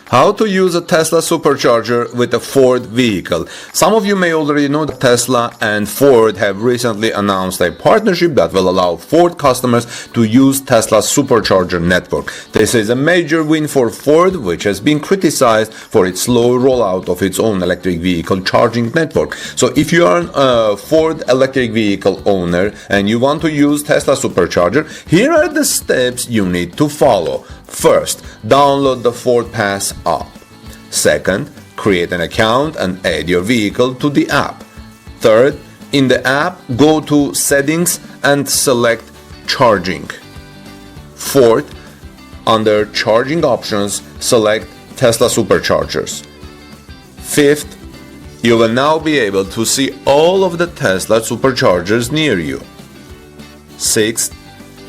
How to use a Tesla Supercharger with a Ford vehicle. Some of you may already know that Tesla and Ford have recently announced a partnership that will allow Ford customers to use Tesla's Supercharger network. This is a major win for Ford, which has been criticized for its slow rollout of its own electric vehicle charging network. So if you are a Ford electric vehicle owner and you want to use Tesla Supercharger, here are the steps you need to follow. First, download the Ford Pass app. Second, create an account and add your vehicle to the app. Third, in the app, go to Settings and select Charging. Fourth, under Charging Options, select Tesla Superchargers. Fifth, you will now be able to see all of the Tesla Superchargers near you. Sixth,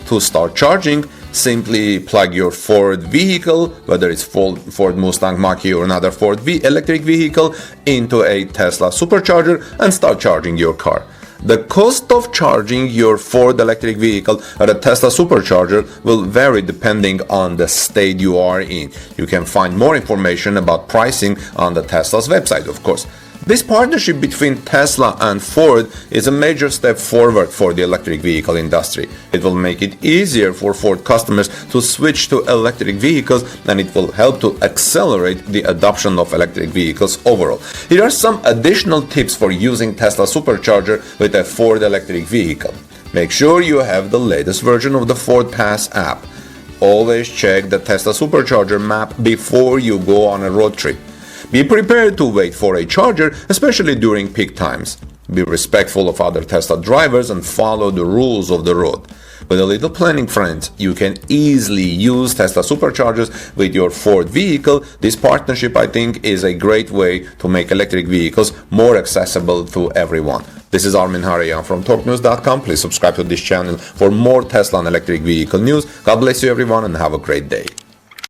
to start charging, simply plug your Ford vehicle, whether it's Ford Mustang Mach-E or another Ford electric vehicle, into a Tesla Supercharger and start charging your car. The cost of charging your Ford electric vehicle at a Tesla Supercharger will vary depending on the state you are in. You can find more information about pricing on the Tesla's website, of course. This partnership between Tesla and Ford is a major step forward for the electric vehicle industry. It will make it easier for Ford customers to switch to electric vehicles, and it will help to accelerate the adoption of electric vehicles overall. Here are some additional tips for using Tesla Supercharger with a Ford electric vehicle. Make sure you have the latest version of the Ford Pass app. Always check the Tesla Supercharger map before you go on a road trip. Be prepared to wait for a charger, especially during peak times. Be respectful of other Tesla drivers and follow the rules of the road. With a little planning, friends, you can easily use Tesla Superchargers with your Ford vehicle. This partnership, I think, is a great way to make electric vehicles more accessible to everyone. This is Armin Harayan from TalkNews.com. Please subscribe to this channel for more Tesla and electric vehicle news. God bless you, everyone, and have a great day.